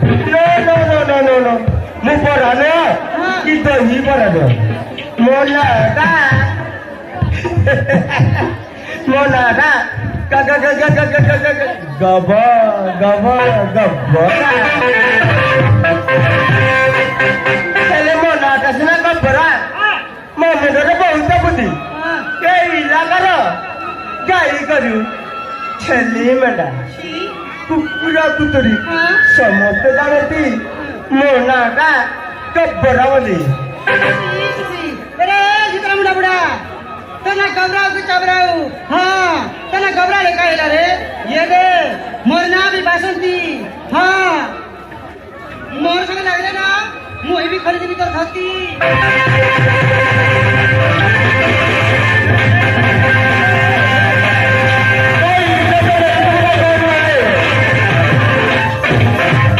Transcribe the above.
No. Mu porane, kita hi porane. Mona da. Mona da. Gaba. Chale mona da sina gabara. Mona da bahut बुद्धि. के इला करो. गाई करू. चले मना. कुकुरा कुतरी. समझते जानती. मोना का गब्बरा वाली अरे जितना बुढ़ा तना घबराओ कि चबराओ हाँ तना घबरा ले काहेला रे ये दे मोरना भी बासंती हाँ मोर संगे लागले ना मुही भी खरीदी भी कर खाती